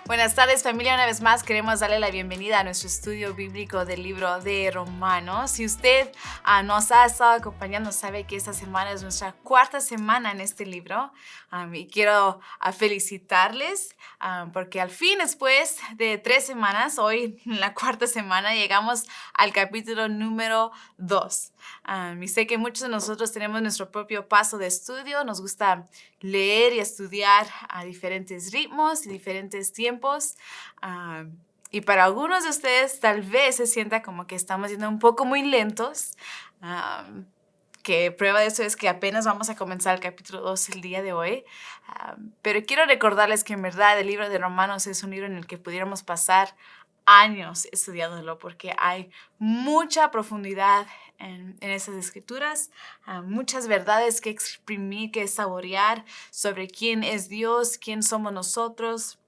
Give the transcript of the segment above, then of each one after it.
Buenas tardes, familia. Una vez más queremos darle la bienvenida a nuestro estudio bíblico del libro de Romanos. Si usted nos ha estado acompañando, sabe que esta semana es nuestra cuarta semana en este libro. Y quiero felicitarles porque al fin, después de 3 semanas, hoy en la cuarta semana, llegamos al capítulo número 2. Y sé que muchos de nosotros tenemos nuestro propio paso de estudio. Nos gusta leer y estudiar a diferentes ritmos y diferentes tiempos. Y para algunos de ustedes tal vez se sienta como que estamos yendo un poco muy lentos. Que prueba de eso es que apenas vamos a comenzar el capítulo 2 el día de hoy. Pero quiero recordarles que en verdad el libro de Romanos es un libro en el que pudiéramos pasar años estudiándolo porque hay mucha profundidad en esas escrituras, muchas verdades que exprimir, que saborear sobre quién es Dios, quién somos nosotros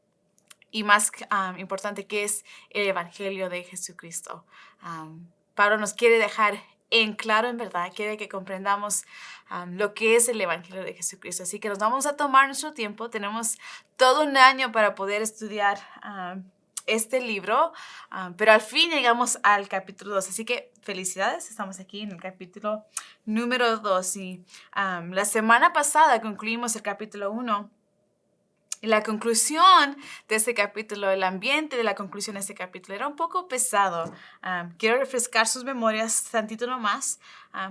y más importante, qué es el Evangelio de Jesucristo. Pablo nos quiere dejar en claro, en verdad, quiere que comprendamos lo que es el Evangelio de Jesucristo. Así que nos vamos a tomar nuestro tiempo. Tenemos todo un año para poder estudiar este libro, pero al fin llegamos al capítulo 2. Así que felicidades, estamos aquí en el capítulo número 2. Y la semana pasada concluimos el capítulo 1. Y la conclusión de este capítulo, el ambiente de la conclusión de este capítulo era un poco pesado. Quiero refrescar sus memorias tantito nomás,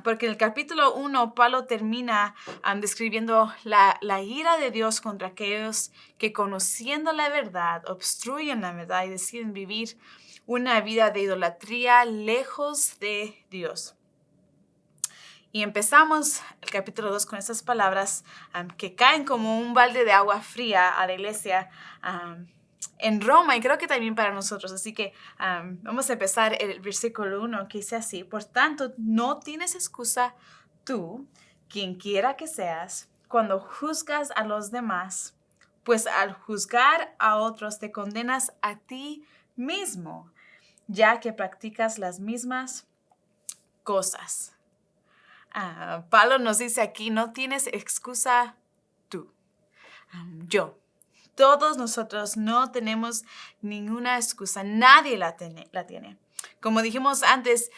porque en el capítulo 1 Pablo termina describiendo la ira de Dios contra aquellos que conociendo la verdad, obstruyen la verdad y deciden vivir una vida de idolatría lejos de Dios. Y empezamos el capítulo 2 con estas palabras que caen como un balde de agua fría a la iglesia en Roma y creo que también para nosotros. Así que vamos a empezar el versículo 1 que dice así: Por tanto, no tienes excusa tú, quien quiera que seas, cuando juzgas a los demás, pues al juzgar a otros te condenas a ti mismo, ya que practicas las mismas cosas. Pablo nos dice aquí, no tienes excusa tú, yo. Todos nosotros no tenemos ninguna excusa, nadie la tiene. Como dijimos antes,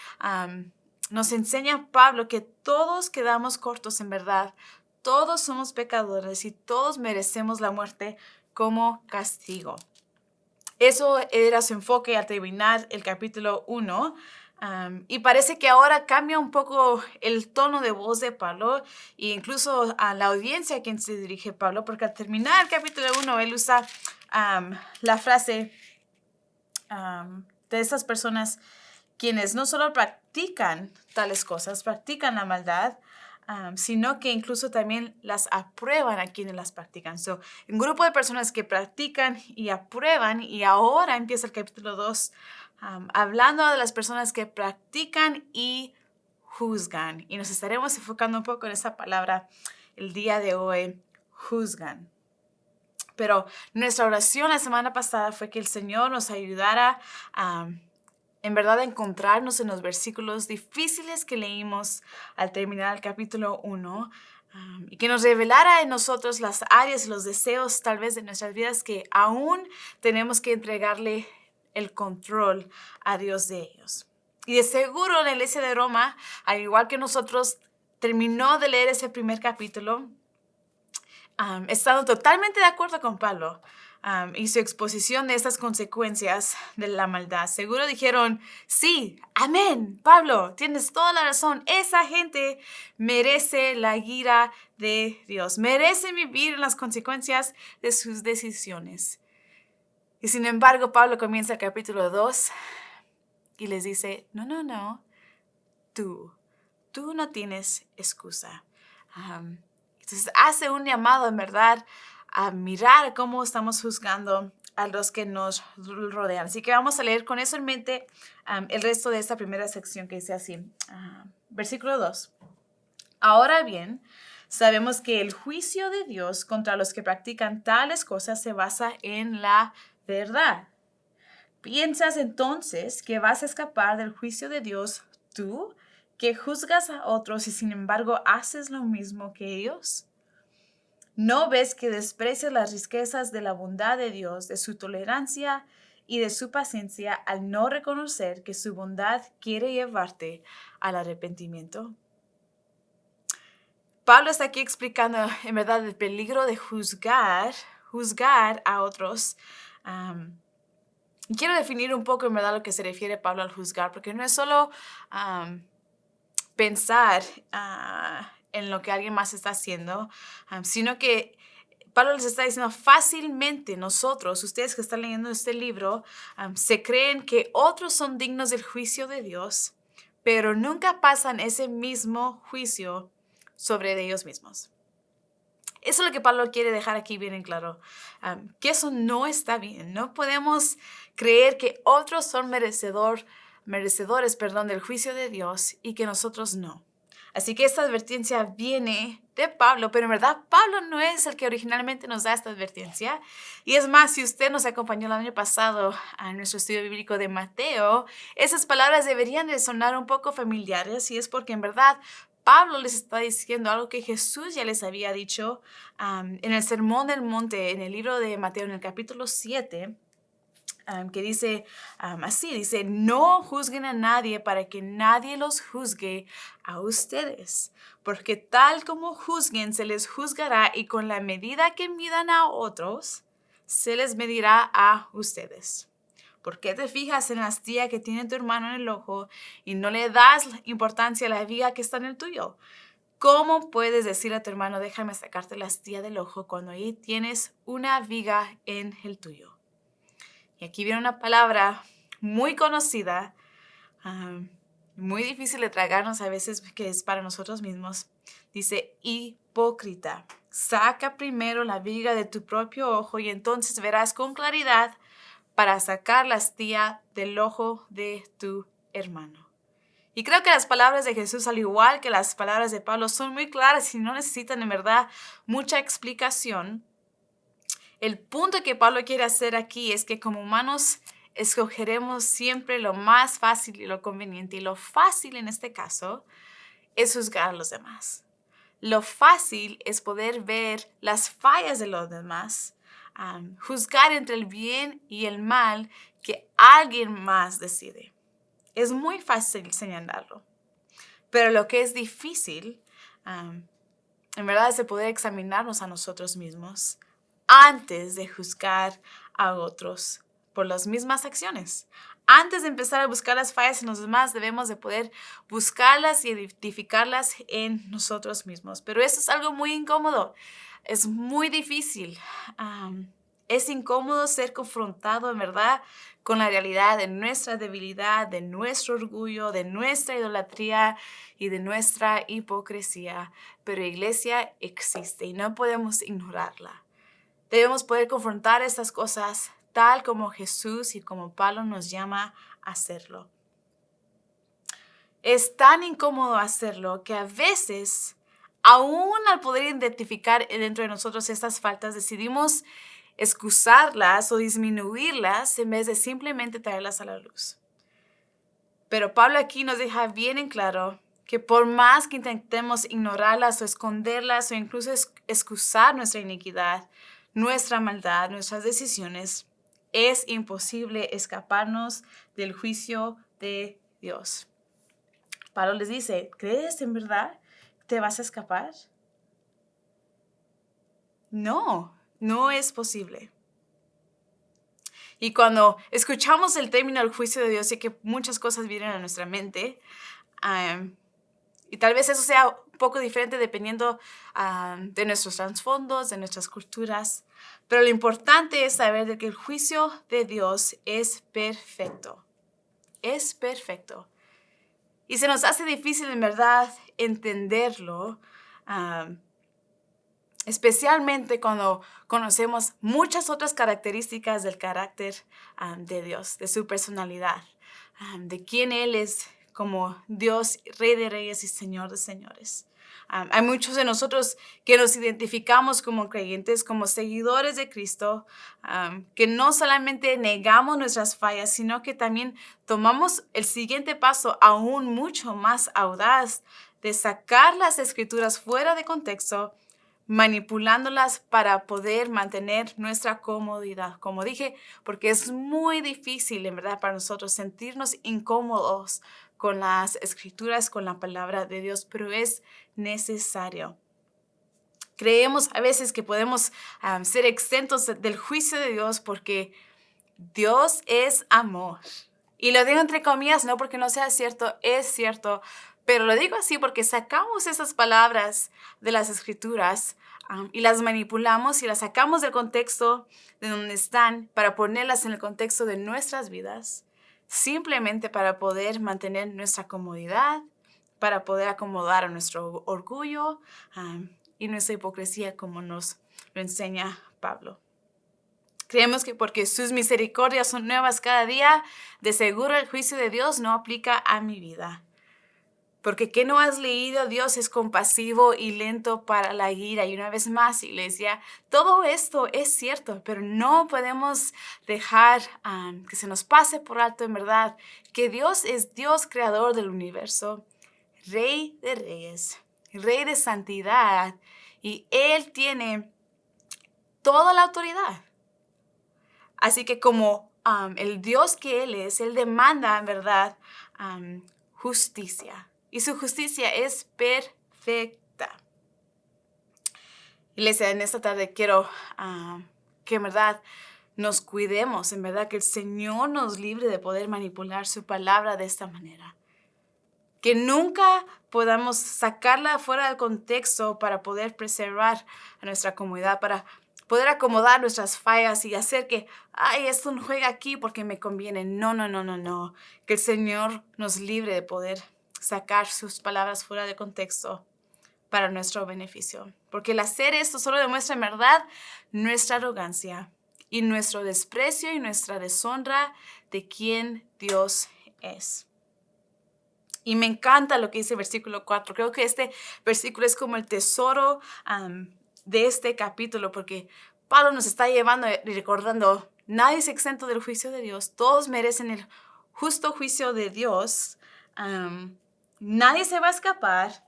nos enseña Pablo que todos quedamos cortos en verdad, todos somos pecadores y todos merecemos la muerte como castigo. Eso era su enfoque al terminar el capítulo 1. Y parece que ahora cambia un poco el tono de voz de Pablo e incluso a la audiencia a quien se dirige Pablo, porque al terminar el capítulo 1 él usa la frase de esas personas quienes no solo practican tales cosas, practican la maldad, sino que incluso también las aprueban a quienes las practican. Un grupo de personas que practican y aprueban, y ahora empieza el capítulo 2 hablando de las personas que practican y juzgan. Y nos estaremos enfocando un poco en esa palabra el día de hoy, juzgan. Pero nuestra oración la semana pasada fue que el Señor nos ayudara en verdad a encontrarnos en los versículos difíciles que leímos al terminar el capítulo 1 y que nos revelara en nosotros las áreas y los deseos tal vez de nuestras vidas que aún tenemos que entregarle el control a Dios de ellos. Y de seguro la iglesia de Roma, al igual que nosotros, terminó de leer ese primer capítulo estando totalmente de acuerdo con Pablo y su exposición de estas consecuencias de la maldad. Seguro dijeron, sí, amén, Pablo, tienes toda la razón. Esa gente merece la ira de Dios, merece vivir las consecuencias de sus decisiones. Y sin embargo, Pablo comienza el capítulo 2 y les dice, no, tú no tienes excusa. Entonces hace un llamado en verdad a mirar cómo estamos juzgando a los que nos rodean. Así que vamos a leer con eso en mente el resto de esta primera sección que dice así. Versículo 2. Ahora bien, sabemos que el juicio de Dios contra los que practican tales cosas se basa en la verdad. ¿Piensas entonces que vas a escapar del juicio de Dios tú, que juzgas a otros y sin embargo haces lo mismo que ellos? ¿No ves que desprecias las riquezas de la bondad de Dios, de su tolerancia y de su paciencia al no reconocer que su bondad quiere llevarte al arrepentimiento? Pablo está aquí explicando en verdad el peligro de juzgar a otros. Quiero definir un poco en verdad lo que se refiere Pablo al juzgar, porque no es solo pensar en lo que alguien más está haciendo, sino que Pablo les está diciendo fácilmente nosotros, ustedes que están leyendo este libro, se creen que otros son dignos del juicio de Dios, pero nunca pasan ese mismo juicio sobre ellos mismos. Eso es lo que Pablo quiere dejar aquí bien en claro, que eso no está bien. No podemos creer que otros son merecedores, del juicio de Dios y que nosotros no. Así que esta advertencia viene de Pablo, pero en verdad Pablo no es el que originalmente nos da esta advertencia. Y es más, si usted nos acompañó el año pasado a nuestro estudio bíblico de Mateo, esas palabras deberían de sonar un poco familiares y es porque en verdad Pablo les está diciendo algo que Jesús ya les había dicho en el Sermón del Monte, en el libro de Mateo, en el capítulo 7, que dice así, dice, no juzguen a nadie para que nadie los juzgue a ustedes, porque tal como juzguen se les juzgará y con la medida que midan a otros, se les medirá a ustedes. ¿Por qué te fijas en la astilla que tiene tu hermano en el ojo y no le das importancia a la viga que está en el tuyo? ¿Cómo puedes decir a tu hermano, déjame sacarte la astilla del ojo cuando ahí tienes una viga en el tuyo? Y aquí viene una palabra muy conocida, muy difícil de tragarnos a veces, que es para nosotros mismos. Dice, hipócrita, saca primero la viga de tu propio ojo y entonces verás con claridad para sacar la astilla del ojo de tu hermano. Y creo que las palabras de Jesús, al igual que las palabras de Pablo, son muy claras y no necesitan en verdad mucha explicación. El punto que Pablo quiere hacer aquí es que como humanos escogeremos siempre lo más fácil y lo conveniente. Y lo fácil en este caso es juzgar a los demás. Lo fácil es poder ver las fallas de los demás, juzgar entre el bien y el mal que alguien más decide. Es muy fácil señalarlo, pero lo que es difícil, en verdad, es de poder examinarnos a nosotros mismos antes de juzgar a otros por las mismas acciones. Antes de empezar a buscar las fallas en los demás, debemos de poder buscarlas y identificarlas en nosotros mismos. Pero esto es algo muy incómodo, es muy difícil. Es incómodo ser confrontado, en verdad, con la realidad de nuestra debilidad, de nuestro orgullo, de nuestra idolatría y de nuestra hipocresía. Pero iglesia existe y no podemos ignorarla. Debemos poder confrontar estas cosas tal como Jesús y como Pablo nos llama a hacerlo. Es tan incómodo hacerlo que a veces, aún al poder identificar dentro de nosotros estas faltas, decidimos excusarlas o disminuirlas en vez de simplemente traerlas a la luz. Pero Pablo aquí nos deja bien en claro que por más que intentemos ignorarlas o esconderlas o incluso excusar nuestra iniquidad, nuestra maldad, nuestras decisiones, es imposible escaparnos del juicio de Dios. Pablo les dice, ¿crees en verdad que te vas a escapar? No es posible. Y cuando escuchamos el término del juicio de Dios, sé que muchas cosas vienen a nuestra mente. Y tal vez eso sea un poco diferente dependiendo de nuestros trasfondos, de nuestras culturas. Pero lo importante es saber de que el juicio de Dios es perfecto. Es perfecto. Y se nos hace difícil en verdad entenderlo, especialmente cuando conocemos muchas otras características del carácter de Dios, de su personalidad, de quién Él es, como Dios, Rey de Reyes y Señor de Señores. Hay muchos de nosotros que nos identificamos como creyentes, como seguidores de Cristo, que no solamente negamos nuestras fallas, sino que también tomamos el siguiente paso aún mucho más audaz de sacar las escrituras fuera de contexto, manipulándolas para poder mantener nuestra comodidad. Como dije, porque es muy difícil, en verdad, para nosotros sentirnos incómodos con las escrituras, con la palabra de Dios, pero es necesario. Creemos a veces que podemos ser exentos del juicio de Dios porque Dios es amor. Y lo digo entre comillas, no porque no sea cierto, es cierto, pero lo digo así porque sacamos esas palabras de las escrituras y las manipulamos y las sacamos del contexto de donde están para ponerlas en el contexto de nuestras vidas, simplemente para poder mantener nuestra comodidad, para poder acomodar a nuestro orgullo y nuestra hipocresía, como nos lo enseña Pablo. Creemos que porque sus misericordias son nuevas cada día, de seguro el juicio de Dios no aplica a mi vida. Porque ¿qué no has leído? Dios es compasivo y lento para la ira. Y una vez más, iglesia, todo esto es cierto, pero no podemos dejar que se nos pase por alto en verdad que Dios es Dios creador del universo, Rey de reyes, Rey de santidad, y Él tiene toda la autoridad. Así que como el Dios que Él es, Él demanda, en verdad, justicia. Y su justicia es perfecta. Iglesia, en esta tarde quiero que en verdad nos cuidemos, en verdad que el Señor nos libre de poder manipular su palabra de esta manera. Que nunca podamos sacarla fuera del contexto para poder preservar a nuestra comunidad, para poder acomodar nuestras fallas y hacer que, esto no juega aquí porque me conviene. No. Que el Señor nos libre de poder sacar sus palabras fuera de contexto para nuestro beneficio. Porque el hacer esto solo demuestra en verdad nuestra arrogancia y nuestro desprecio y nuestra deshonra de quién Dios es. Y me encanta lo que dice el versículo 4. Creo que este versículo es como el tesoro de este capítulo, porque Pablo nos está llevando y recordando, nadie es exento del juicio de Dios, todos merecen el justo juicio de Dios, nadie se va a escapar.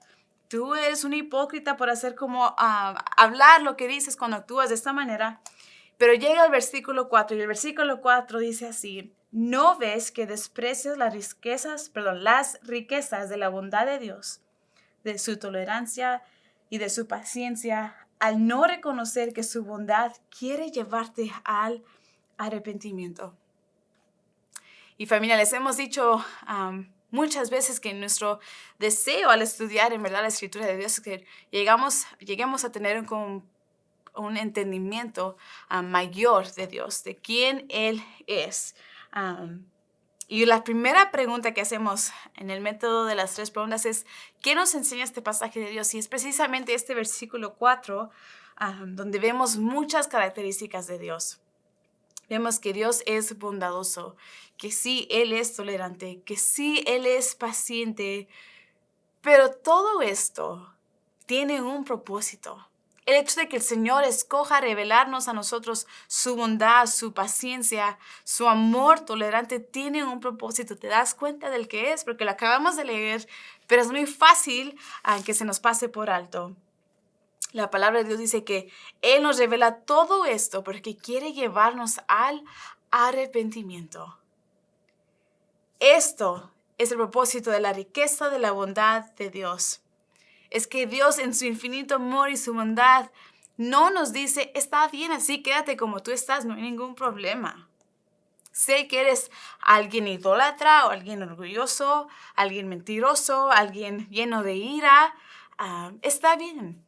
Tú eres un hipócrita por hacer como hablar lo que dices cuando actúas de esta manera. Pero llega el versículo 4 y el versículo 4 dice así: ¿no ves que desprecias las riquezas de la bondad de Dios, de su tolerancia y de su paciencia, al no reconocer que su bondad quiere llevarte al arrepentimiento? Y familia, les hemos dicho muchas veces que nuestro deseo al estudiar en verdad la escritura de Dios es que lleguemos a tener un entendimiento mayor de Dios, de quién Él es. Y la primera pregunta que hacemos en el método de las 3 preguntas es, ¿qué nos enseña este pasaje de Dios? Y es precisamente este versículo 4, donde vemos muchas características de Dios. Vemos que Dios es bondadoso, que sí, Él es tolerante, que sí, Él es paciente, pero todo esto tiene un propósito. El hecho de que el Señor escoja revelarnos a nosotros su bondad, su paciencia, su amor tolerante, tiene un propósito. ¿Te das cuenta del que es? Porque lo acabamos de leer, pero es muy fácil que se nos pase por alto. La palabra de Dios dice que Él nos revela todo esto porque quiere llevarnos al arrepentimiento. Esto es el propósito de la riqueza de la bondad de Dios. Es que Dios en su infinito amor y su bondad no nos dice, está bien así, quédate como tú estás, no hay ningún problema. Sé que eres alguien idólatra o alguien orgulloso, alguien mentiroso, alguien lleno de ira. Está bien.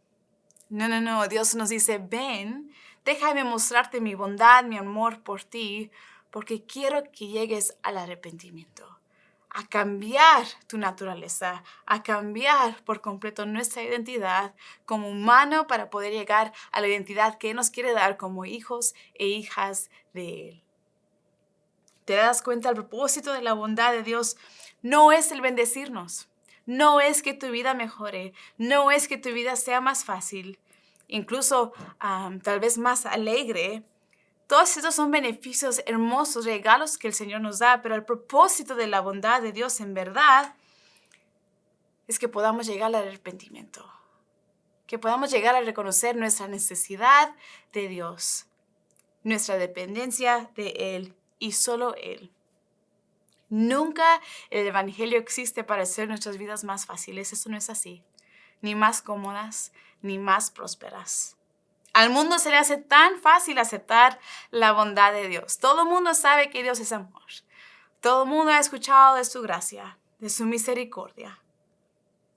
No. Dios nos dice, ven, déjame mostrarte mi bondad, mi amor por ti, porque quiero que llegues al arrepentimiento, a cambiar tu naturaleza, a cambiar por completo nuestra identidad como humano para poder llegar a la identidad que Él nos quiere dar como hijos e hijas de Él. te das cuenta, el propósito de la bondad de Dios no es el bendecirnos, no es que tu vida mejore, no es que tu vida sea más fácil, incluso tal vez más alegre. Todos estos son beneficios hermosos, regalos que el Señor nos da, pero el propósito de la bondad de Dios en verdad es que podamos llegar al arrepentimiento, que podamos llegar a reconocer nuestra necesidad de Dios, nuestra dependencia de Él y solo Él. Nunca el Evangelio existe para hacer nuestras vidas más fáciles. Eso no es así. Ni más cómodas, ni más prósperas. Al mundo se le hace tan fácil aceptar la bondad de Dios. Todo el mundo sabe que Dios es amor. Todo el mundo ha escuchado de su gracia, de su misericordia.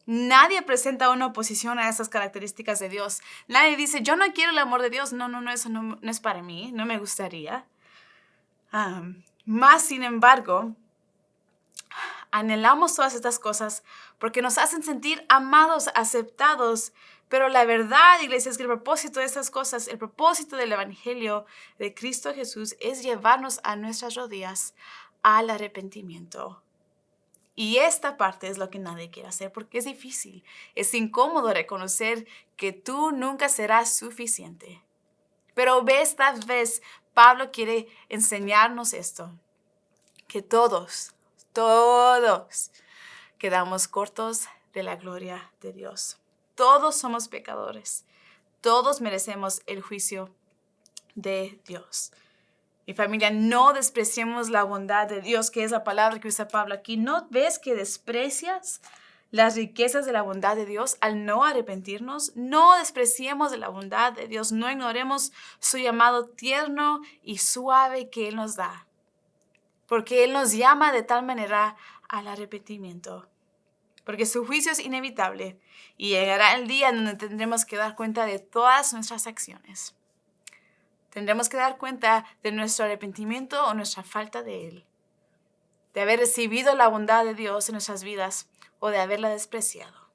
Nadie presenta una oposición a esas características de Dios. Nadie dice, yo no quiero el amor de Dios. No, eso no es para mí. No me gustaría. Más sin embargo, anhelamos todas estas cosas porque nos hacen sentir amados, aceptados. Pero la verdad, iglesia, es que el propósito de estas cosas, el propósito del Evangelio de Cristo Jesús es llevarnos a nuestras rodillas al arrepentimiento. Y esta parte es lo que nadie quiere hacer porque es difícil. Es incómodo reconocer que tú nunca serás suficiente. Pero esta vez Pablo quiere enseñarnos esto, que todos quedamos cortos de la gloria de Dios. Todos somos pecadores. Todos merecemos el juicio de Dios. Mi familia, no despreciemos la bondad de Dios, que es la palabra que usa Pablo aquí. ¿No ves que desprecias las riquezas de la bondad de Dios al no arrepentirnos? No despreciemos de la bondad de Dios. No ignoremos su llamado tierno y suave que Él nos da. Porque Él nos llama de tal manera al arrepentimiento. Porque su juicio es inevitable y llegará el día en donde tendremos que dar cuenta de todas nuestras acciones. Tendremos que dar cuenta de nuestro arrepentimiento o nuestra falta de Él, de haber recibido la bondad de Dios en nuestras vidas o de haberla despreciado.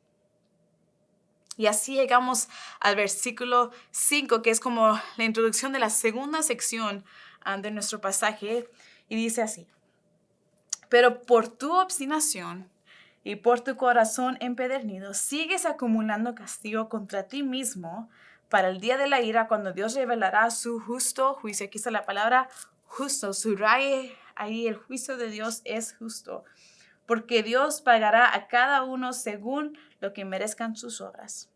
Y así llegamos al versículo 5, que es como la introducción de la segunda sección de nuestro pasaje, y dice así: pero por tu obstinación y por tu corazón empedernido, sigues acumulando castigo contra ti mismo para el día de la ira, cuando Dios revelará su justo juicio. Aquí está la palabra justo, subraye ahí, el juicio de Dios es justo, porque Dios pagará a cada uno según lo que merezcan sus obras.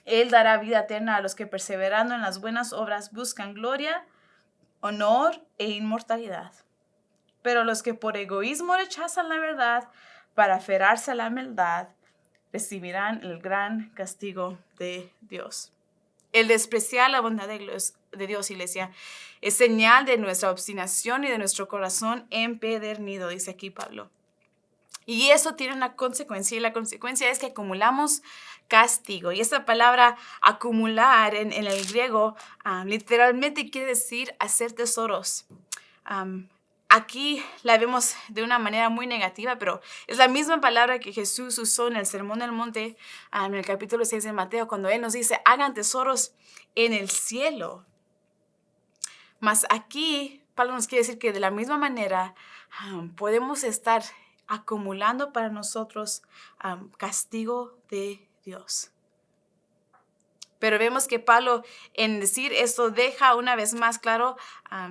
Él dará vida eterna a los que perseverando en las buenas obras buscan gloria, honor e inmortalidad. Pero los que por egoísmo rechazan la verdad para aferrarse a la maldad, recibirán el gran castigo de Dios. El despreciar la bondad de Dios, iglesia, es señal de nuestra obstinación y de nuestro corazón empedernido, dice aquí Pablo. Y eso tiene una consecuencia, y la consecuencia es que acumulamos castigo. Y esa palabra acumular en el griego literalmente quiere decir hacer tesoros. Aquí la vemos de una manera muy negativa, pero es la misma palabra que Jesús usó en el Sermón del Monte, en el capítulo 6 de Mateo, cuando Él nos dice, hagan tesoros en el cielo. Mas aquí, Pablo nos quiere decir que de la misma manera podemos estar acumulando para nosotros castigo de Dios. Pero vemos que Pablo, en decir esto, deja una vez más claro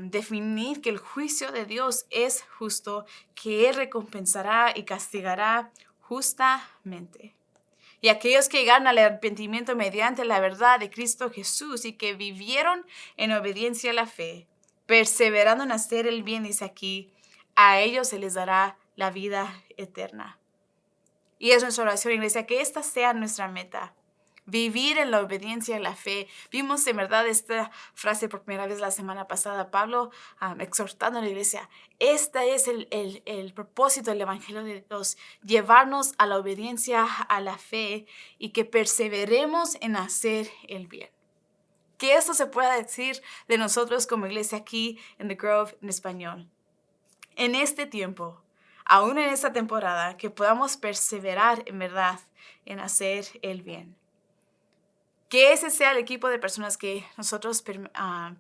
definir que el juicio de Dios es justo, que Él recompensará y castigará justamente. Y aquellos que llegaron al arrepentimiento mediante la verdad de Cristo Jesús y que vivieron en obediencia a la fe, perseverando en hacer el bien, dice aquí, a ellos se les dará la vida eterna. Y es nuestra oración, iglesia, que esta sea nuestra meta. Vivir en la obediencia y la fe. Vimos en verdad esta frase por primera vez la semana pasada. Pablo exhortando a la iglesia. Este es el propósito del Evangelio de Dios. Llevarnos a la obediencia, a la fe y que perseveremos en hacer el bien. Que esto se pueda decir de nosotros como iglesia aquí en The Grove en español. En este tiempo, aún en esta temporada, que podamos perseverar en verdad en hacer el bien. Que ese sea el equipo de personas que nosotros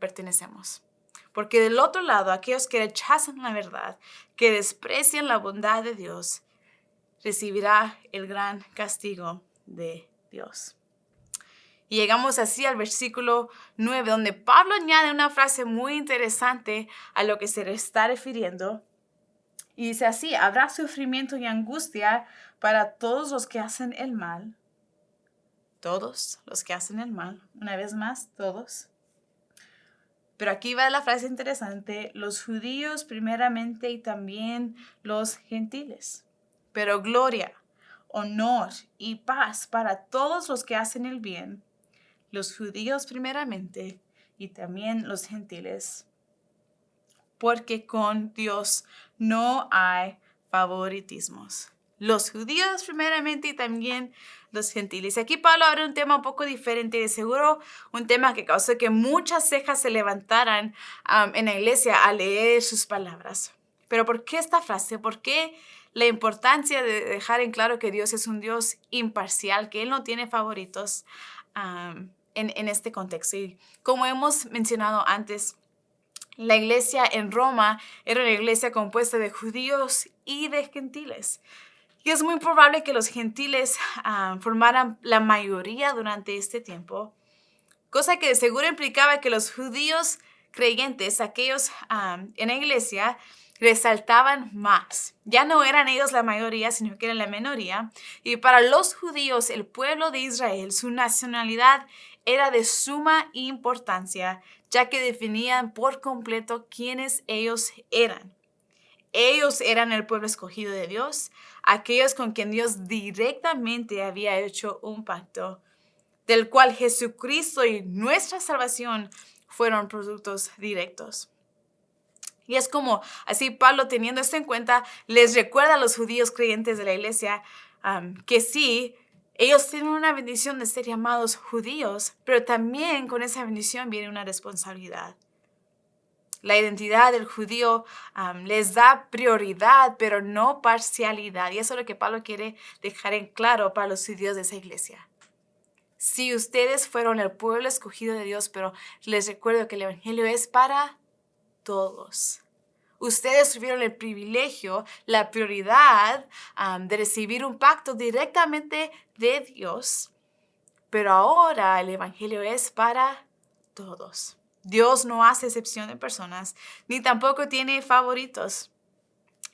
pertenecemos. Porque del otro lado, aquellos que rechazan la verdad, que desprecian la bondad de Dios, recibirá el gran castigo de Dios. Y llegamos así al versículo 9, donde Pablo añade una frase muy interesante a lo que se le está refiriendo. Y dice así: habrá sufrimiento y angustia para todos los que hacen el mal. Todos los que hacen el mal. Una vez más, todos. Pero aquí va la frase interesante: los judíos primeramente y también los gentiles. Pero gloria, honor y paz para todos los que hacen el bien, los judíos primeramente y también los gentiles. Porque con Dios no hay favoritismos. Los judíos primeramente y también los gentiles. Aquí Pablo abre un tema un poco diferente, de seguro un tema que causó que muchas cejas se levantaran en la iglesia al leer sus palabras. Pero ¿por qué esta frase? ¿Por qué la importancia de dejar en claro que Dios es un Dios imparcial, que Él no tiene favoritos en este contexto? Y como hemos mencionado antes, la iglesia en Roma era una iglesia compuesta de judíos y de gentiles. Y es muy probable que los gentiles formaran la mayoría durante este tiempo, cosa que de seguro implicaba que los judíos creyentes, aquellos en la iglesia, resaltaban más. Ya no eran ellos la mayoría, sino que eran la minoría. Y para los judíos, el pueblo de Israel, su nacionalidad era de suma importancia, ya que definían por completo quiénes ellos eran. Ellos eran el pueblo escogido de Dios, aquellos con quien Dios directamente había hecho un pacto, del cual Jesucristo y nuestra salvación fueron productos directos. Y es como así Pablo, teniendo esto en cuenta, les recuerda a los judíos creyentes de la iglesia que sí, ellos tienen una bendición de ser llamados judíos, pero también con esa bendición viene una responsabilidad. La identidad del judío les da prioridad, pero no parcialidad. Y eso es lo que Pablo quiere dejar en claro para los judíos de esa iglesia. Si ustedes fueron el pueblo escogido de Dios, pero les recuerdo que el evangelio es para todos. Ustedes tuvieron el privilegio, la prioridad de recibir un pacto directamente de Dios, pero ahora el evangelio es para todos. Dios no hace excepción de personas, ni tampoco tiene favoritos.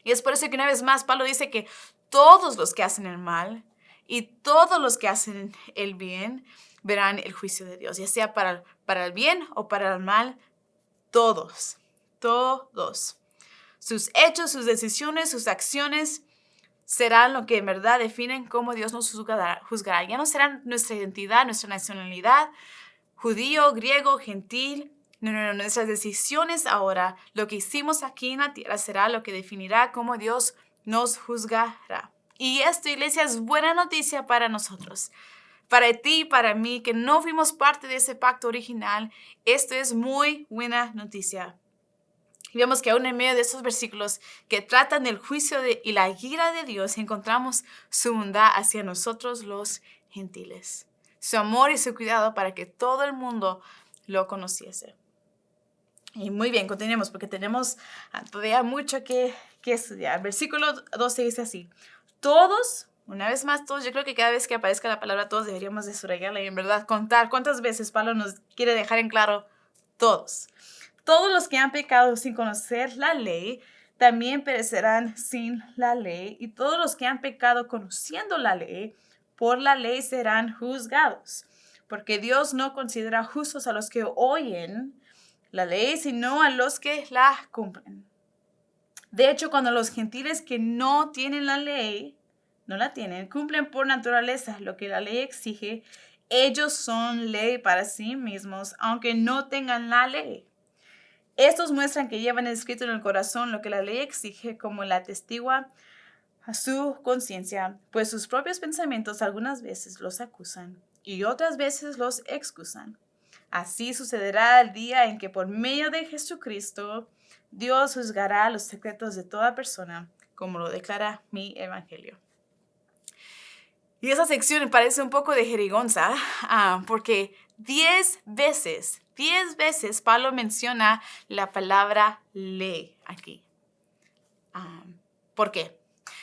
Y es por eso que una vez más Pablo dice que todos los que hacen el mal y todos los que hacen el bien verán el juicio de Dios, ya sea para el bien o para el mal, todos. Sus hechos, sus decisiones, sus acciones serán lo que en verdad definen cómo Dios nos juzgará. Ya no serán nuestra identidad, nuestra nacionalidad, judío, griego, gentil. No. Nuestras decisiones ahora, lo que hicimos aquí en la tierra, será lo que definirá cómo Dios nos juzgará. Y esto, iglesia, es buena noticia para nosotros. Para ti y para mí, que no fuimos parte de ese pacto original, esto es muy buena noticia. Y vemos que aún en medio de esos versículos que tratan del juicio y la ira de Dios, encontramos su bondad hacia nosotros los gentiles. Su amor y su cuidado para que todo el mundo lo conociese. Y muy bien, continuemos porque tenemos todavía mucho que estudiar. Versículo 12 dice así: todos, una vez más todos, yo creo que cada vez que aparezca la palabra todos deberíamos de subrayarla y en verdad contar cuántas veces Pablo nos quiere dejar en claro todos. Todos los que han pecado sin conocer la ley también perecerán sin la ley, y todos los que han pecado conociendo la ley, por la ley serán juzgados. Porque Dios no considera justos a los que oyen la ley, sino a los que la cumplen. De hecho, cuando los gentiles que no tienen la ley, no la tienen, cumplen por naturaleza lo que la ley exige, ellos son ley para sí mismos, aunque no tengan la ley. Estos muestran que llevan escrito en el corazón lo que la ley exige, como la atestigua a su conciencia, pues sus propios pensamientos algunas veces los acusan y otras veces los excusan. Así sucederá el día en que por medio de Jesucristo Dios juzgará los secretos de toda persona, como lo declara mi evangelio. Y esa sección me parece un poco de jerigonza, porque 10 veces Pablo menciona la palabra ley aquí. ¿Por qué?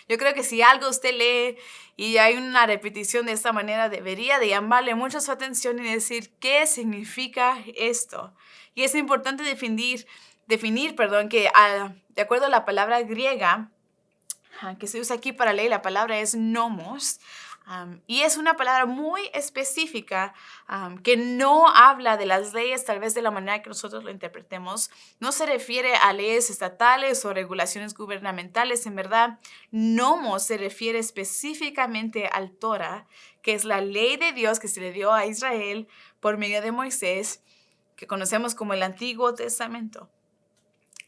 Yo creo que si algo usted lee y hay una repetición de esta manera, debería de llamarle mucho su atención y decir qué significa esto. Y es importante definir, que de acuerdo a la palabra griega que se usa aquí para ley, la palabra es nomos. Y es una palabra muy específica que no habla de las leyes tal vez de la manera que nosotros lo interpretemos. No se refiere a leyes estatales o regulaciones gubernamentales. En verdad, nomos se refiere específicamente al Torah, que es la ley de Dios que se le dio a Israel por medio de Moisés, que conocemos como el Antiguo Testamento.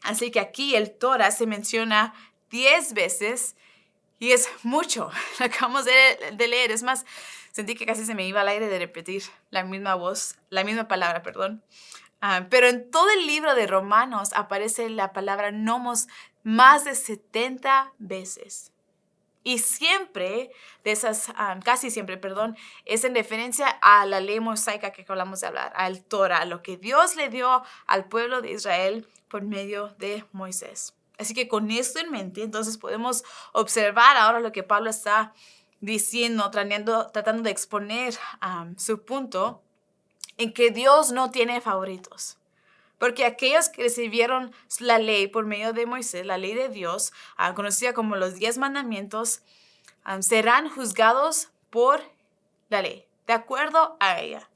Así que aquí el Torah se menciona 10 veces. Y es mucho, lo acabamos de leer. Es más, sentí que casi se me iba al aire de repetir la misma palabra, perdón. Pero en todo el libro de Romanos aparece la palabra nomos más de 70 veces. Y siempre, casi siempre, es en referencia a la ley mosaica que acabamos de hablar, al Torah, a lo que Dios le dio al pueblo de Israel por medio de Moisés. Así que con esto en mente, entonces podemos observar ahora lo que Pablo está diciendo, tratando de exponer su punto en que Dios no tiene favoritos. Porque aquellos que recibieron la ley por medio de Moisés, la ley de Dios, conocida como los 10 mandamientos, serán juzgados por la ley, de acuerdo a ella.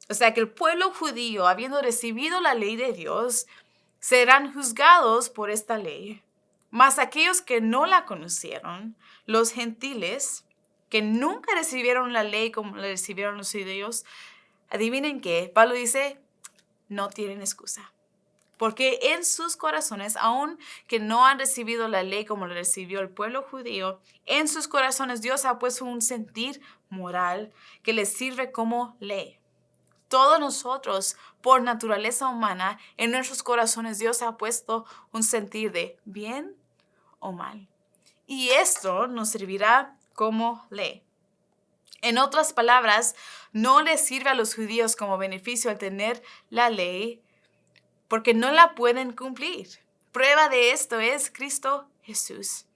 O sea que el pueblo judío, habiendo recibido la ley de Dios, serán juzgados por esta ley. Mas aquellos que no la conocieron, los gentiles, que nunca recibieron la ley como la recibieron los judíos, adivinen qué, Pablo dice, no tienen excusa. Porque en sus corazones, aun que no han recibido la ley como la recibió el pueblo judío, en sus corazones Dios ha puesto un sentir moral que les sirve como ley. Todos nosotros, por naturaleza humana, en nuestros corazones Dios ha puesto un sentir de bien o mal. Y esto nos servirá como ley. En otras palabras, no les sirve a los judíos como beneficio al tener la ley porque no la pueden cumplir. Prueba de esto es Cristo Jesús.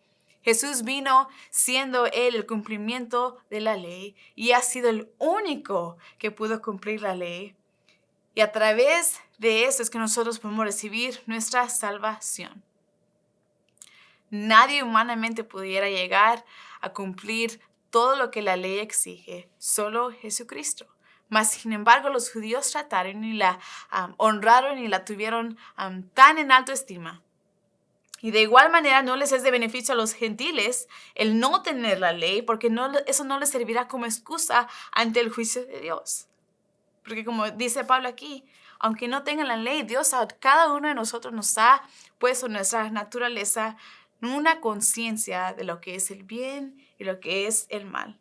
Jesús vino siendo Él el cumplimiento de la ley y ha sido el único que pudo cumplir la ley. Y a través de eso es que nosotros podemos recibir nuestra salvación. Nadie humanamente pudiera llegar a cumplir todo lo que la ley exige, solo Jesucristo. Mas, sin embargo, los judíos trataron y la honraron y la tuvieron tan en alta estima. Y de igual manera no les es de beneficio a los gentiles el no tener la ley, porque eso no les servirá como excusa ante el juicio de Dios. Porque como dice Pablo aquí, aunque no tengan la ley, Dios a cada uno de nosotros nos ha puesto en nuestra naturaleza una conciencia de lo que es el bien y lo que es el mal.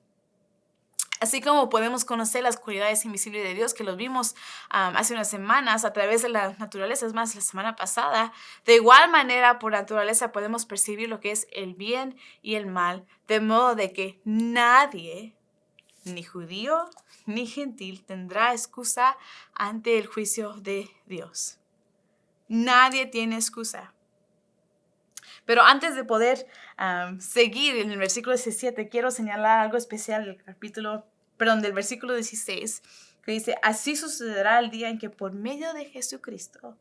Así como podemos conocer las cualidades invisibles de Dios, que los vimos hace unas semanas a través de la naturaleza, es más, la semana pasada, de igual manera, por naturaleza, podemos percibir lo que es el bien y el mal, de modo de que nadie, ni judío ni gentil, tendrá excusa ante el juicio de Dios. Nadie tiene excusa. Pero antes de poder seguir en el versículo 17, quiero señalar algo especial del versículo 16, que dice, así sucederá el día en que por medio de Jesucristo,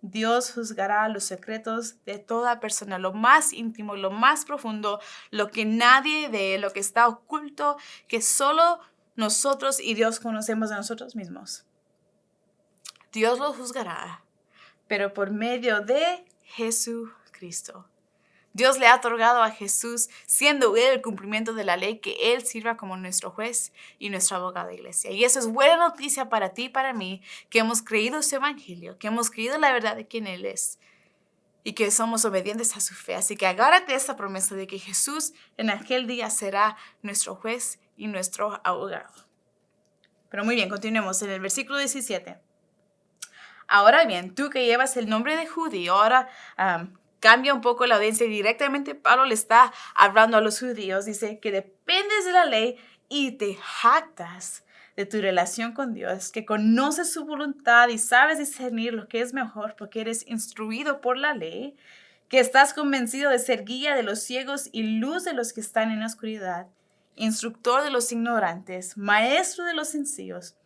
Dios juzgará los secretos de toda persona, lo más íntimo, lo más profundo, lo que nadie ve, lo que está oculto, que solo nosotros y Dios conocemos de nosotros mismos. Dios lo juzgará, pero por medio de Jesucristo. Dios le ha otorgado a Jesús, siendo Él el cumplimiento de la ley, que Él sirva como nuestro juez y nuestro abogado de iglesia. Y eso es buena noticia para ti y para mí, que hemos creído su evangelio, que hemos creído la verdad de quién Él es y que somos obedientes a su fe. Así que agárrate a esta promesa de que Jesús en aquel día será nuestro juez y nuestro abogado. Pero muy bien, continuemos en el versículo 17. Ahora bien, tú que llevas el nombre de judío, ahora cambia un poco la audiencia y directamente Pablo le está hablando a los judíos. Dice que dependes de la ley y te jactas de tu relación con Dios, que conoces su voluntad y sabes discernir lo que es mejor porque eres instruido por la ley, que estás convencido de ser guía de los ciegos y luz de los que están en la oscuridad, instructor de los ignorantes, maestro de los sencillos,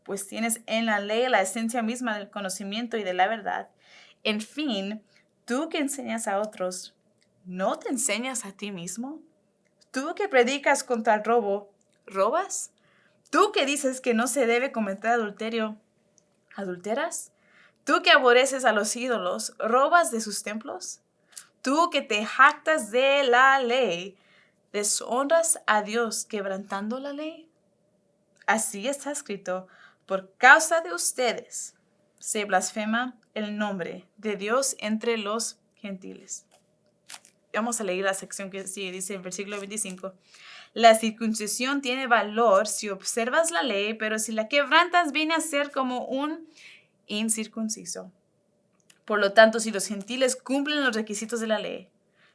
pues tienes en la ley la esencia misma del conocimiento y de la verdad. En fin, tú que enseñas a otros, ¿no te enseñas a ti mismo? Tú que predicas contra el robo, ¿robas? Tú que dices que no se debe cometer adulterio, ¿adulteras? Tú que aborreces a los ídolos, ¿robas de sus templos? Tú que te jactas de la ley, ¿deshonras a Dios quebrantando la ley? Así está escrito, por causa de ustedes se blasfema el nombre de Dios entre los gentiles. Vamos a leer la sección que sigue, dice en versículo 25. La circuncisión tiene valor si observas la ley, pero si la quebrantas viene a ser como un incircunciso. Por lo tanto, si los gentiles cumplen los requisitos de la ley,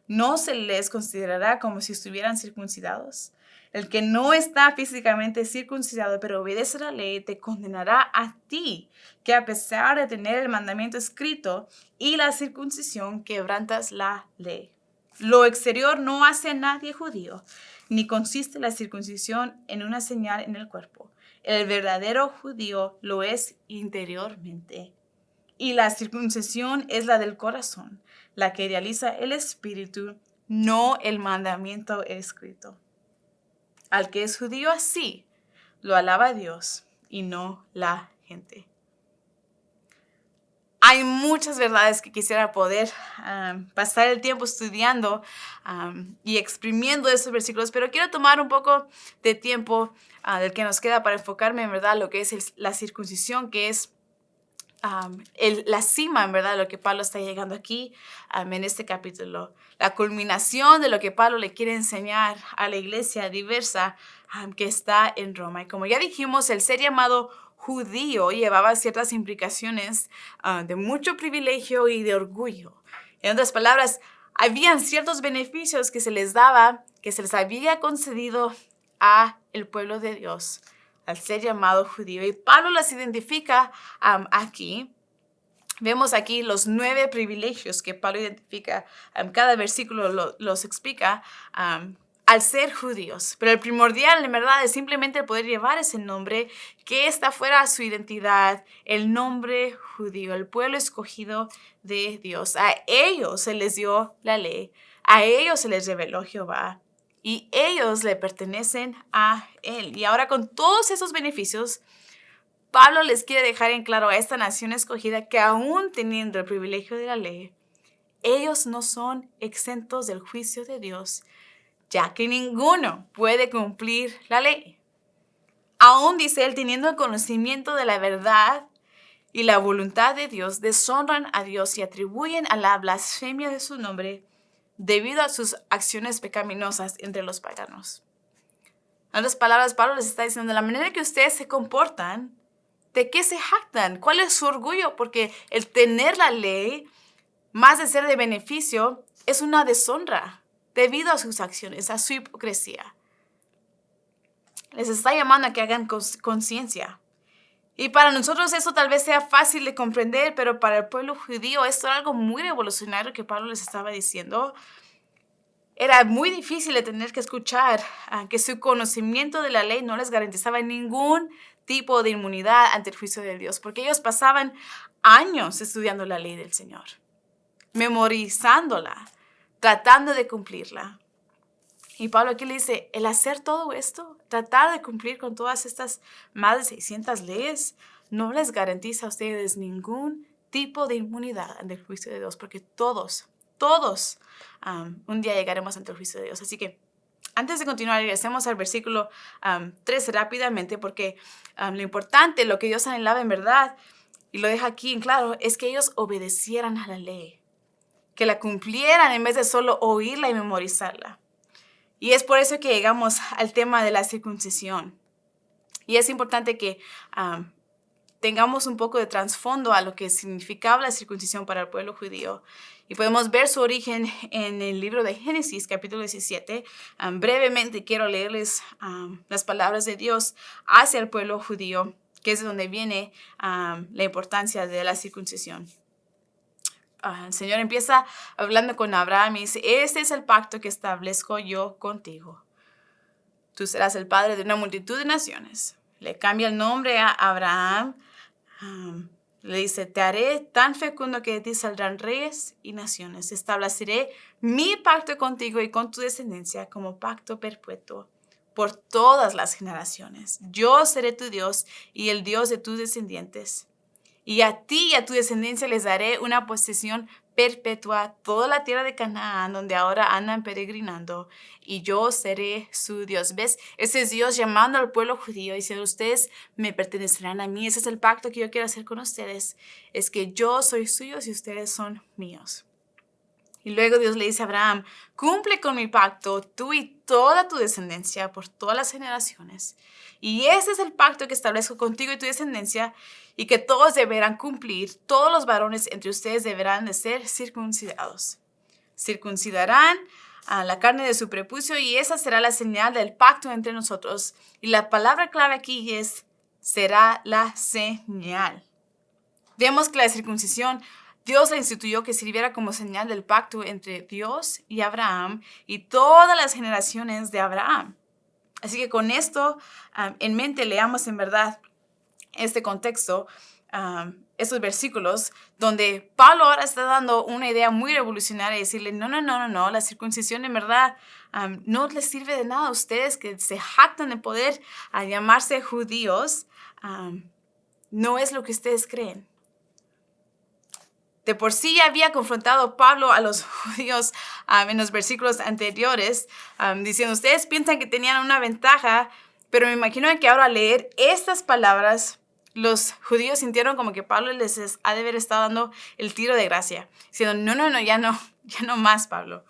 no se les considerará como si estuvieran circuncidados. El que no está físicamente circuncidado, pero obedece la ley, te condenará a ti, que a pesar de tener el mandamiento escrito y la circuncisión, quebrantas la ley. Lo exterior no hace a nadie judío, ni consiste la circuncisión en una señal en el cuerpo. El verdadero judío lo es interiormente. Y la circuncisión es la del corazón, la que realiza el espíritu, no el mandamiento escrito. Al que es judío así, lo alaba Dios y no la gente. Hay muchas verdades que quisiera poder pasar el tiempo estudiando y exprimiendo esos versículos, pero quiero tomar un poco de tiempo del que nos queda para enfocarme en verdad lo que es la circuncisión, que es la cima, en verdad, de lo que Pablo está llegando aquí en este capítulo. La culminación de lo que Pablo le quiere enseñar a la iglesia diversa que está en Roma. Y como ya dijimos, el ser llamado judío llevaba ciertas implicaciones de mucho privilegio y de orgullo. En otras palabras, habían ciertos beneficios que se les daba, que se les había concedido a el pueblo de Dios al ser llamado judío. Y Pablo las identifica aquí. Vemos aquí los 9 privilegios que Pablo identifica. Cada versículo los explica al ser judíos. Pero el primordial, en verdad, es simplemente poder llevar ese nombre que está fuera de su identidad, el nombre judío, el pueblo escogido de Dios. A ellos se les dio la ley, a ellos se les reveló Jehová. Y ellos le pertenecen a Él. Y ahora con todos esos beneficios, Pablo les quiere dejar en claro a esta nación escogida que aún teniendo el privilegio de la ley, ellos no son exentos del juicio de Dios, ya que ninguno puede cumplir la ley. Aún dice él, teniendo el conocimiento de la verdad y la voluntad de Dios, deshonran a Dios y atribuyen a la blasfemia de su nombre debido a sus acciones pecaminosas entre los paganos. En otras palabras, Pablo les está diciendo, de la manera que ustedes se comportan, ¿de qué se jactan? ¿Cuál es su orgullo? Porque el tener la ley, más de ser de beneficio, es una deshonra debido a sus acciones, a su hipocresía. Les está llamando a que hagan conciencia. Y para nosotros eso tal vez sea fácil de comprender, pero para el pueblo judío esto era algo muy revolucionario que Pablo les estaba diciendo. Era muy difícil de tener que escuchar que su conocimiento de la ley no les garantizaba ningún tipo de inmunidad ante el juicio de Dios, porque ellos pasaban años estudiando la ley del Señor, memorizándola, tratando de cumplirla. Y Pablo aquí le dice, el hacer todo esto, tratar de cumplir con todas estas más de 600 leyes, no les garantiza a ustedes ningún tipo de inmunidad ante el juicio de Dios, porque todos, un día llegaremos ante el juicio de Dios. Así que antes de continuar, regresemos al versículo 3 rápidamente, porque lo importante, lo que Dios anhelaba en verdad, y lo deja aquí en claro, es que ellos obedecieran a la ley, que la cumplieran en vez de solo oírla y memorizarla. Y es por eso que llegamos al tema de la circuncisión. Y es importante que tengamos un poco de trasfondo a lo que significaba la circuncisión para el pueblo judío. Y podemos ver su origen en el libro de Génesis, capítulo 17. Brevemente quiero leerles las palabras de Dios hacia el pueblo judío, que es de donde viene la importancia de la circuncisión. El Señor empieza hablando con Abraham y dice, este es el pacto que establezco yo contigo. Tú serás el padre de una multitud de naciones. Le cambia el nombre a Abraham. Le dice, te haré tan fecundo que de ti saldrán reyes y naciones. Estableceré mi pacto contigo y con tu descendencia como pacto perpetuo por todas las generaciones. Yo seré tu Dios y el Dios de tus descendientes. Y a ti y a tu descendencia les daré una posesión perpetua, toda la tierra de Canaán, donde ahora andan peregrinando, y yo seré su Dios. ¿Ves? Ese es Dios llamando al pueblo judío y diciendo, ustedes me pertenecerán a mí. Ese es el pacto que yo quiero hacer con ustedes. Es que yo soy suyos y ustedes son míos. Y luego Dios le dice a Abraham, cumple con mi pacto, tú y toda tu descendencia por todas las generaciones. Y ese es el pacto que establezco contigo y tu descendencia y que todos deberán cumplir. Todos los varones entre ustedes deberán de ser circuncidados. Circuncidarán a la carne de su prepucio y esa será la señal del pacto entre nosotros. Y la palabra clave aquí es, será la señal. Vemos que la circuncisión Dios la instituyó que sirviera como señal del pacto entre Dios y Abraham y todas las generaciones de Abraham. Así que con esto en mente leamos en verdad este contexto, estos versículos donde Pablo ahora está dando una idea muy revolucionaria y decirle, no, la circuncisión en verdad no les sirve de nada a ustedes que se jactan de poder llamarse judíos, no es lo que ustedes creen. De por sí había confrontado Pablo a los judíos en los versículos anteriores, diciendo, ustedes piensan que tenían una ventaja, pero me imagino que ahora al leer estas palabras, los judíos sintieron como que Pablo les ha de haber estado dando el tiro de gracia, diciendo, ya no más, Pablo.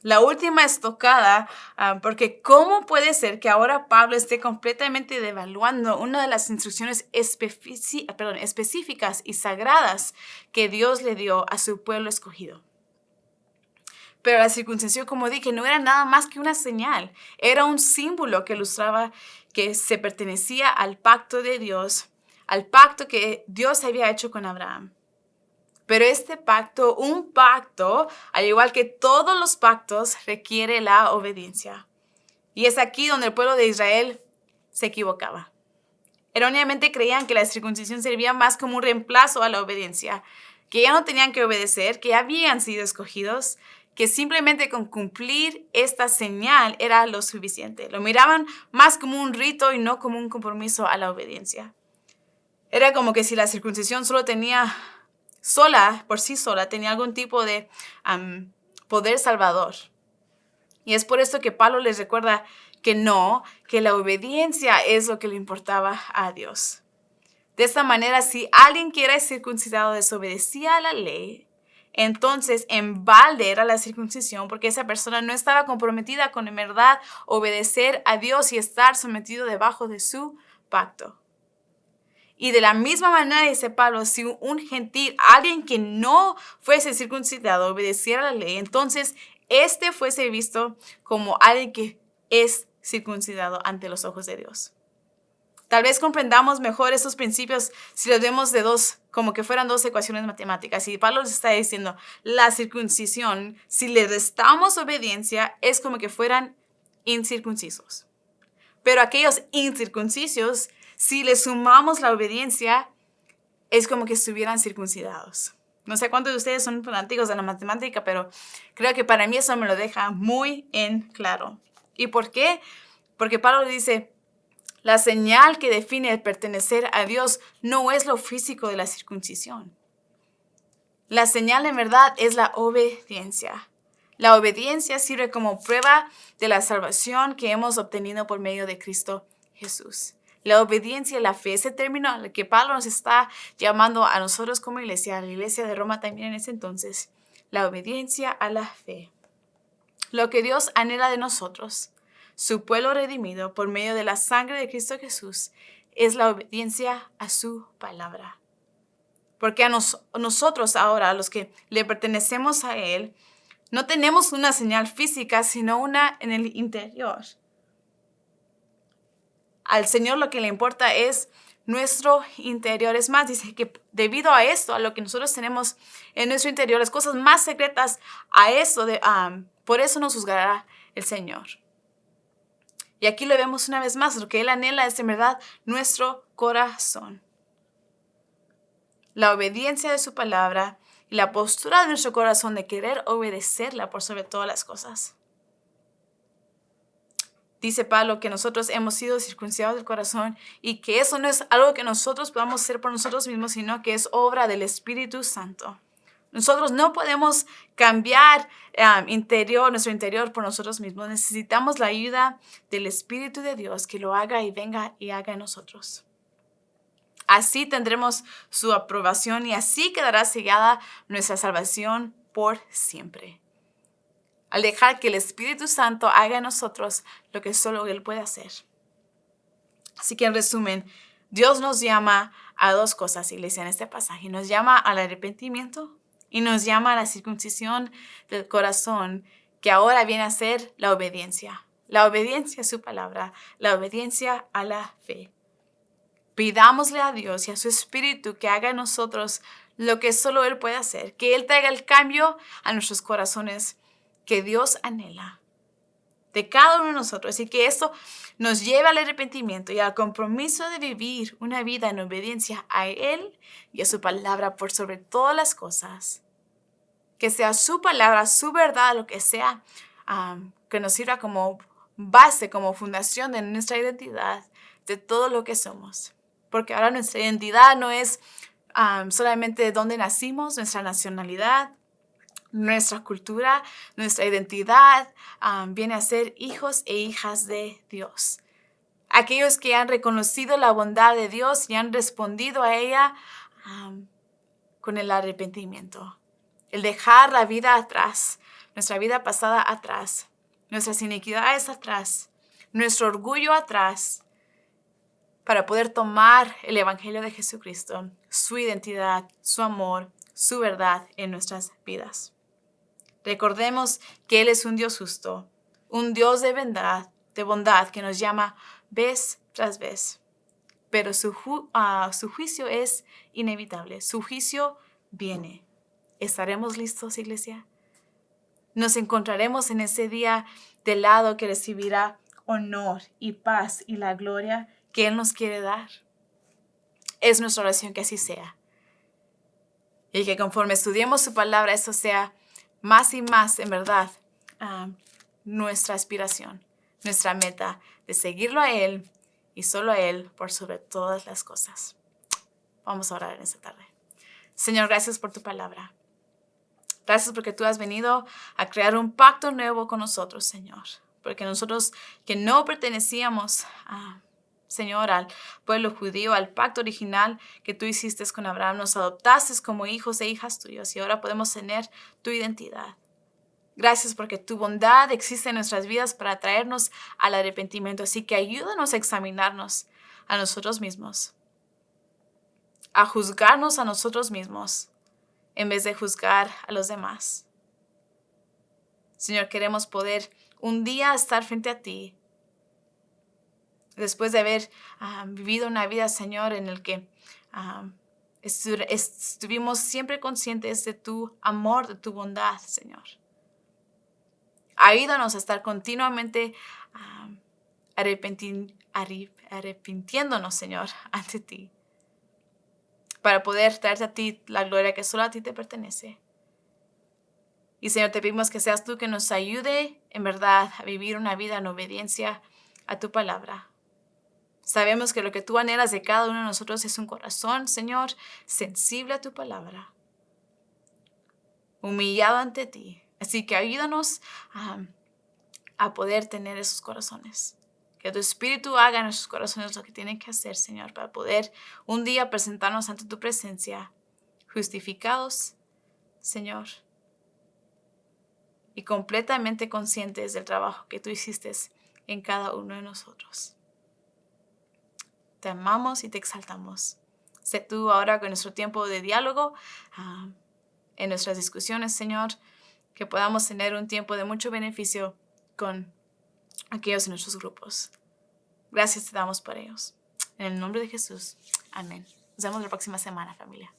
La última estocada, porque ¿cómo puede ser que ahora Pablo esté completamente devaluando una de las instrucciones específicas y sagradas que Dios le dio a su pueblo escogido? Pero la circuncisión, como dije, no era nada más que una señal. Era un símbolo que ilustraba que se pertenecía al pacto de Dios, al pacto que Dios había hecho con Abraham. Pero este pacto, un pacto, al igual que todos los pactos, requiere la obediencia. Y es aquí donde el pueblo de Israel se equivocaba. Erróneamente creían que la circuncisión servía más como un reemplazo a la obediencia, que ya no tenían que obedecer, que ya habían sido escogidos, que simplemente con cumplir esta señal era lo suficiente. Lo miraban más como un rito y no como un compromiso a la obediencia. Era como que si la circuncisión por sí sola, tenía algún tipo de poder salvador. Y es por esto que Pablo les recuerda que la obediencia es lo que le importaba a Dios. De esta manera, si alguien que era circuncidado desobedecía a la ley, entonces en balde era la circuncisión, porque esa persona no estaba comprometida con en verdad obedecer a Dios y estar sometido debajo de su pacto. Y de la misma manera, dice Pablo, si un gentil, alguien que no fuese circuncidado, obedeciera la ley, entonces este fuese visto como alguien que es circuncidado ante los ojos de Dios. Tal vez comprendamos mejor esos principios si los vemos como que fueran dos ecuaciones matemáticas. Y Pablo les está diciendo, la circuncisión, si le restamos obediencia, es como que fueran incircuncisos. Pero aquellos incircuncisos, si le sumamos la obediencia, es como que estuvieran circuncidados. No sé cuántos de ustedes son fanáticos de la matemática, pero creo que para mí eso me lo deja muy en claro. ¿Y por qué? Porque Pablo dice, la señal que define el pertenecer a Dios no es lo físico de la circuncisión. La señal en verdad es la obediencia. La obediencia sirve como prueba de la salvación que hemos obtenido por medio de Cristo Jesús. La obediencia y la fe, ese término al que Pablo nos está llamando a nosotros como iglesia, a la iglesia de Roma también en ese entonces, la obediencia a la fe. Lo que Dios anhela de nosotros, su pueblo redimido por medio de la sangre de Cristo Jesús, es la obediencia a su palabra. Porque nosotros ahora, a los que le pertenecemos a Él, no tenemos una señal física, sino una en el interior. Al Señor lo que le importa es nuestro interior. Es más, dice que debido a esto, a lo que nosotros tenemos en nuestro interior, las cosas más secretas, por eso nos juzgará el Señor. Y aquí lo vemos una vez más, lo que Él anhela es en verdad nuestro corazón. La obediencia de su palabra y la postura de nuestro corazón de querer obedecerla por sobre todas las cosas. Dice Pablo que nosotros hemos sido circuncidados del corazón y que eso no es algo que nosotros podamos hacer por nosotros mismos, sino que es obra del Espíritu Santo. Nosotros no podemos cambiar nuestro interior por nosotros mismos. Necesitamos la ayuda del Espíritu de Dios que lo haga y venga y haga en nosotros. Así tendremos su aprobación y así quedará sellada nuestra salvación por siempre. Al dejar que el Espíritu Santo haga en nosotros lo que solo Él puede hacer. Así que en resumen, Dios nos llama a dos cosas, iglesia, en este pasaje. Nos llama al arrepentimiento y nos llama a la circuncisión del corazón, que ahora viene a ser la obediencia. La obediencia a su palabra, la obediencia a la fe. Pidámosle a Dios y a su Espíritu que haga en nosotros lo que solo Él puede hacer, que Él traiga el cambio a nuestros corazones que Dios anhela de cada uno de nosotros y que esto nos lleve al arrepentimiento y al compromiso de vivir una vida en obediencia a Él y a su palabra por sobre todas las cosas. Que sea su palabra, su verdad, lo que sea, que nos sirva como base, como fundación de nuestra identidad, de todo lo que somos. Porque ahora nuestra identidad no es solamente de dónde nacimos, nuestra nacionalidad, nuestra cultura, nuestra identidad viene a ser hijos e hijas de Dios. Aquellos que han reconocido la bondad de Dios y han respondido a ella con el arrepentimiento. El dejar la vida atrás, nuestra vida pasada atrás, nuestras iniquidades atrás, nuestro orgullo atrás, para poder tomar el Evangelio de Jesucristo, su identidad, su amor, su verdad en nuestras vidas. Recordemos que Él es un Dios justo, un Dios de bondad que nos llama vez tras vez. Pero su juicio es inevitable, su juicio viene. ¿Estaremos listos, iglesia? Nos encontraremos en ese día del lado que recibirá honor y paz y la gloria que Él nos quiere dar. Es nuestra oración que así sea. Y que conforme estudiemos su palabra, eso sea más y más, en verdad, nuestra aspiración, nuestra meta de seguirlo a Él y solo a Él por sobre todas las cosas. Vamos a orar en esta tarde. Señor, gracias por tu palabra. Gracias porque tú has venido a crear un pacto nuevo con nosotros, Señor. Porque nosotros que no pertenecíamos Señor, al pueblo judío, al pacto original que tú hiciste con Abraham, nos adoptaste como hijos e hijas tuyos y ahora podemos tener tu identidad. Gracias porque tu bondad existe en nuestras vidas para traernos al arrepentimiento. Así que ayúdanos a examinarnos a nosotros mismos, a juzgarnos a nosotros mismos en vez de juzgar a los demás. Señor, queremos poder un día estar frente a ti después de haber vivido una vida, Señor, en el que estuvimos siempre conscientes de tu amor, de tu bondad, Señor. Ayúdanos a estar continuamente arrepintiéndonos, Señor, ante ti, para poder traerte a ti la gloria que solo a ti te pertenece. Y, Señor, te pedimos que seas tú que nos ayude, en verdad, a vivir una vida en obediencia a tu palabra. Sabemos que lo que tú anhelas de cada uno de nosotros es un corazón, Señor, sensible a tu palabra, humillado ante ti. Así que ayúdanos a poder tener esos corazones. Que tu Espíritu haga en nuestros corazones lo que tiene que hacer, Señor, para poder un día presentarnos ante tu presencia, justificados, Señor, y completamente conscientes del trabajo que tú hiciste en cada uno de nosotros. te amamos y te exaltamos. Sé tú ahora con nuestro tiempo de diálogo, en nuestras discusiones, Señor, que podamos tener un tiempo de mucho beneficio con aquellos en nuestros grupos. Gracias te damos por ellos. En el nombre de Jesús. Amén. Nos vemos la próxima semana, familia.